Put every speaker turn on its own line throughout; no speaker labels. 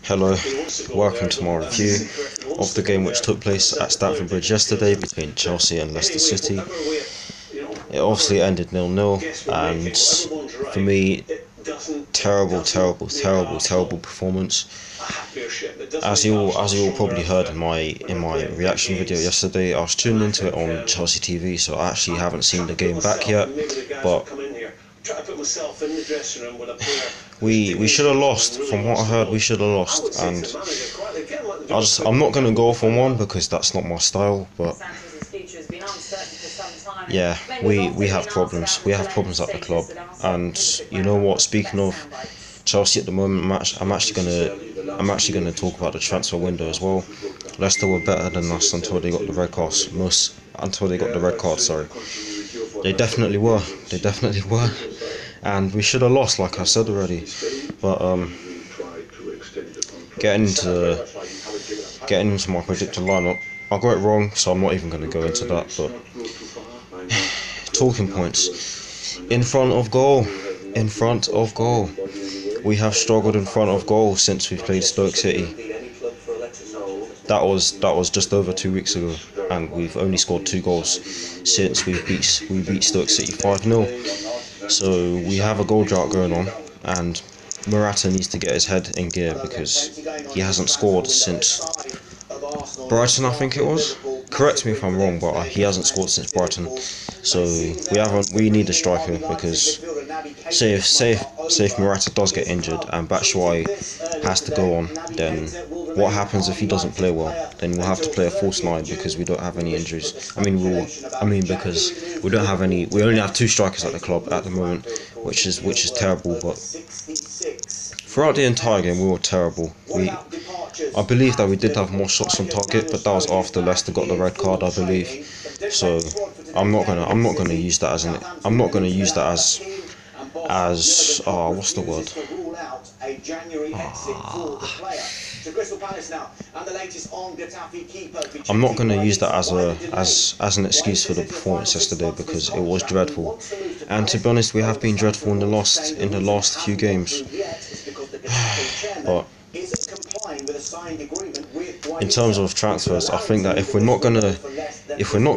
Hello, welcome to my review of the game which took place at Stamford Bridge yesterday between Chelsea and Leicester City. It obviously ended 0-0, and for me, terrible performance. As you all probably heard in my reaction video yesterday, I was tuned into it on Chelsea TV, so I actually haven't seen the game back yet. But we should have lost. From what I heard, we should have lost, and I'm not going to go for one because that's not my style. But yeah, we have problems. We have problems at the club, and you know what? Speaking of Chelsea at the moment, I'm actually gonna talk about the transfer window as well. Leicester were better than us until they got the red card. Sorry, they definitely were. And we should have lost, like I said already. But getting into my predicted lineup, I got it wrong, so I'm not even going to go into that. But talking points: in front of goal. We have struggled in front of goal since we've played Stoke City. That was just over 2 weeks ago, and we've only scored 2 goals since we beat Stoke City 5-0. So we have a goal drought going on, and Morata needs to get his head in gear because he hasn't scored since Brighton, I think it was. Correct me if I'm wrong, but he hasn't scored since Brighton. So we need a striker, because say if Morata does get injured and Batshuayi has to go on, then what happens if he doesn't play well? Then we'll have to play a false 9 because we don't have any injuries. Because we only have 2 strikers at the club at the moment, which is terrible. But throughout the entire game, we were terrible. I believe that we did have more shots on target, but that was after Leicester got the red card, I believe. So I'm not gonna use that as what's the word? I'm not going to use that as an excuse for the performance yesterday, because it was dreadful. And to be honest, we have been dreadful in the last few games. But in terms of transfers, I think that if we're not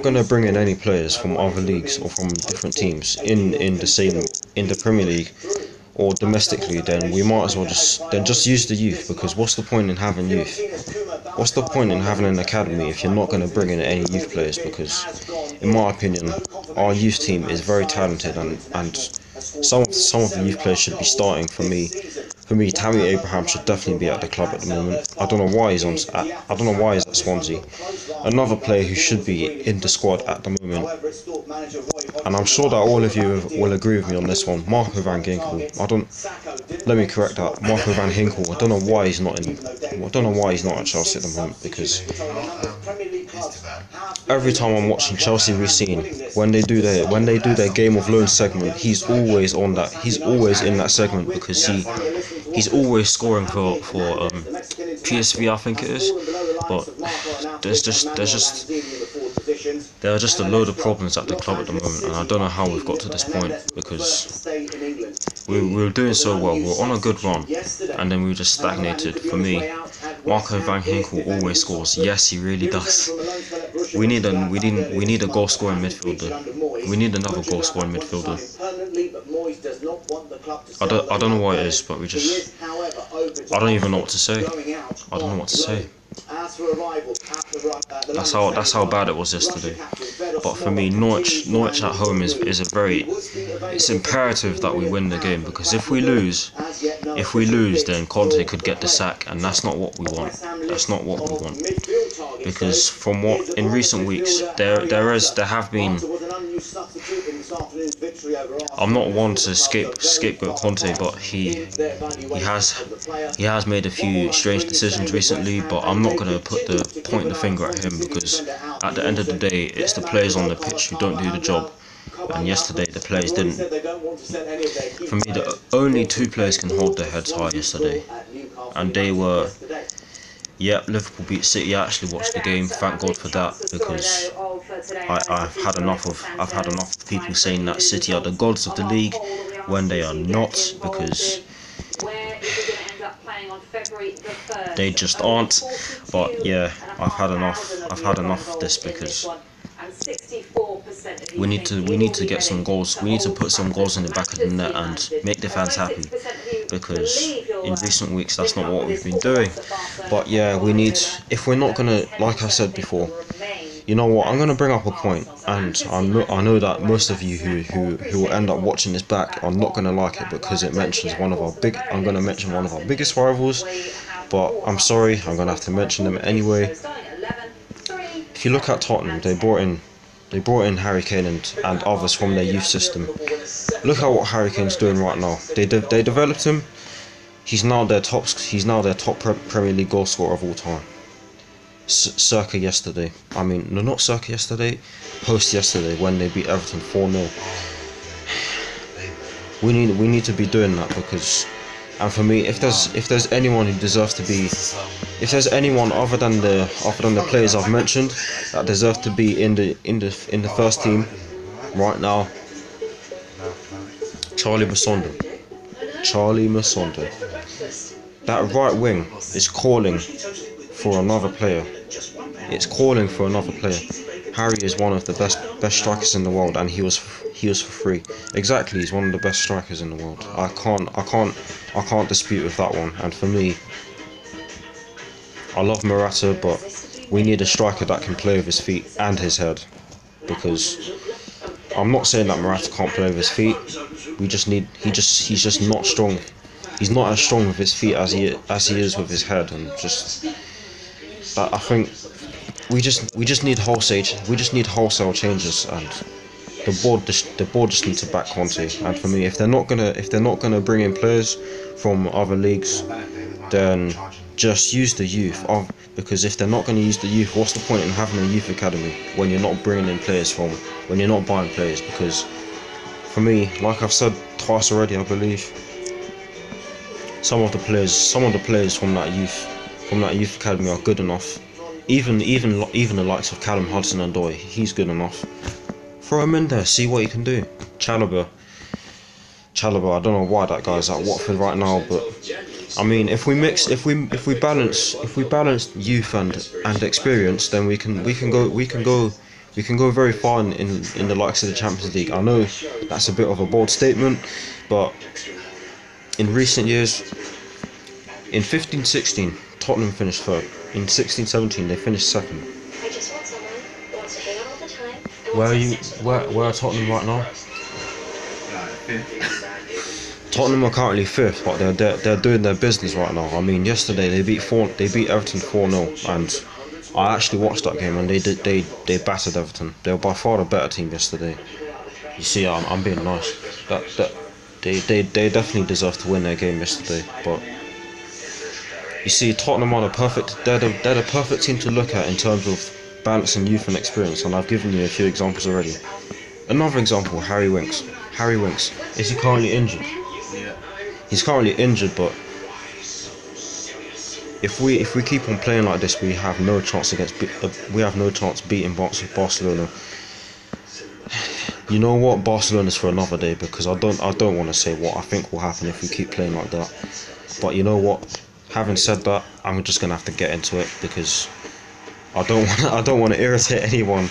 gonna bring in any players from other leagues or from different teams in the Premier League or domestically, then we might as well just use the youth. Because what's the point in having youth? What's the point in having an academy if you're not going to bring in any youth players? Because in my opinion, our youth team is very talented, and some of the youth players should be starting. For me, Tammy Abraham should definitely be at the club at the moment. I don't know why he's at Swansea. Another player who should be in the squad at the moment, and I'm sure that all of you will agree with me on this one, Marco van Ginkel. Let me correct that. Marco van Ginkel. I don't know why he's not at Chelsea at the moment, because every time I'm watching Chelsea Racine, when they do their game of loan segment, he's always in that segment, because he's always scoring for PSV, I think it is. But there are just a load of problems at the club at the moment, and I don't know how we've got to this point, because we were doing so well, we were on a good run, and then we just stagnated. For me, Marco van Ginkel always scores. Yes, he really does. We need a goal scoring midfielder. We need another goal scoring midfielder. I don't know what it is, but I don't even know what to say. I don't know what to say. That's how bad it was yesterday. But for me, Norwich at home is it's imperative that we win the game, because if we lose, then Conte could get the sack, and that's not what we want. That's not what we want. Because from what in recent weeks there have been, I'm not one to scapegoat Conte, but he has made a few strange decisions recently. But I'm not going to point the finger at him, because at the end of the day, it's the players on the pitch who don't do the job. And yesterday the players didn't. For me, the only 2 players can hold their heads high yesterday, and they were. Yep, Liverpool beat City. I actually watched the game. Thank God for that, because I've had enough of people saying that City are the gods of the league. when they are not, because they just aren't. But yeah, I've had enough. I've had enough of this, because we need to get some goals. We need to put some goals in the back of the net and make the fans happy, because in recent weeks that's not what we've been doing. But yeah, we need, if we're not gonna, like I said before, you know what, I'm gonna bring up a point, and I know that most of you who will end up watching this back are not gonna like it, because it mentions one of our I'm gonna mention one of our biggest rivals, but I'm sorry, I'm gonna have to mention them anyway. If you look at Tottenham, they brought in Harry Kane and others from their youth system. Look at what Harry Kane's doing right now. They developed him. He's now their top Premier League goal scorer of all time. Circa yesterday. I mean, no, not circa yesterday. Post yesterday, when they beat Everton 4-0. We need to be doing that, because, and for me, if there's anyone who deserves to be, if there's anyone other than the players I've mentioned that deserve to be in the first team right now, Charlie Masondo. That right wing is calling for another player. It's calling for another player. Harry is one of the best strikers in the world, and he was for free. Exactly, he's one of the best strikers in the world. I can't dispute with that one. And for me, I love Morata, but we need a striker that can play with his feet and his head, because I'm not saying that Morata can't play with his feet. He's just not strong. He's not as strong with his feet as he is with his head, and just that, I think we just need wholesale changes, and the board just needs to back Conte. And for me, if they're not gonna bring in players from other leagues, then just use the youth. Because if they're not going to use the youth, what's the point in having a youth academy when you're not bringing in players when you're not buying players? Because for me, like I've said twice already, I believe, some of the players from that youth academy are good enough. Even the likes of Callum Hudson-Odoi, he's good enough. Throw him in there, see what he can do. Chalobah, I don't know why that guy's at Watford right now, but I mean, if we balance youth and experience, then we can go very far in the likes of the Champions League. I know that's a bit of a bold statement, but in recent years, in 15-16, Tottenham finished third. In 16-17, they finished second. Where are Tottenham right now? Tottenham are currently fifth, but they're doing their business right now. I mean, yesterday they beat Everton 4-0, and I actually watched that game, and they battered Everton. They were by far the better team yesterday. You see, I'm being nice. They definitely deserve to win their game yesterday, but you see, Tottenham are they're the perfect team to look at in terms of balancing youth and experience, and I've given you a few examples already. Another example, Harry Winks. Is he currently injured? He's currently injured, but if we keep on playing like this, we have no chance beating Barcelona. You know what? Barcelona's for another day, because I don't want to say what I think will happen if we keep playing like that. But you know what? Having said that, I'm just gonna have to get into it, because I don't want to irritate anyone.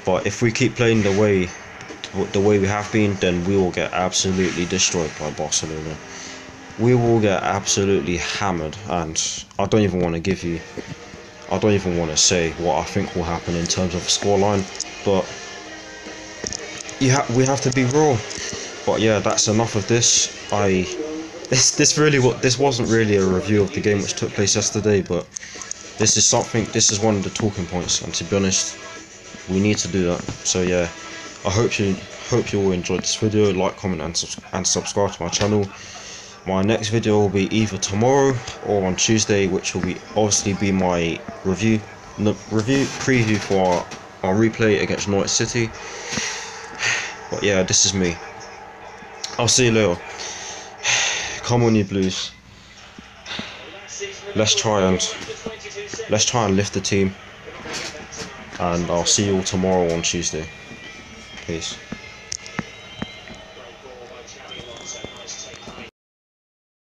But if we keep playing the way we have been, then we will get absolutely destroyed by Barcelona. We will get absolutely hammered, and I don't even want to say what I think will happen in terms of scoreline, but we have to be raw. But yeah, that's enough of this. This wasn't really a review of the game which took place yesterday, but this is one of the talking points, and to be honest, we need to do that. So yeah, I hope you all enjoyed this video. Like, comment and subscribe to my channel. My next video will be either tomorrow or on Tuesday, which will obviously be my preview for our replay against Norwich City. But yeah, this is me. I'll see you later. Come on, you Blues. Let's try and lift the team. And I'll see you all tomorrow on Tuesday. Peace.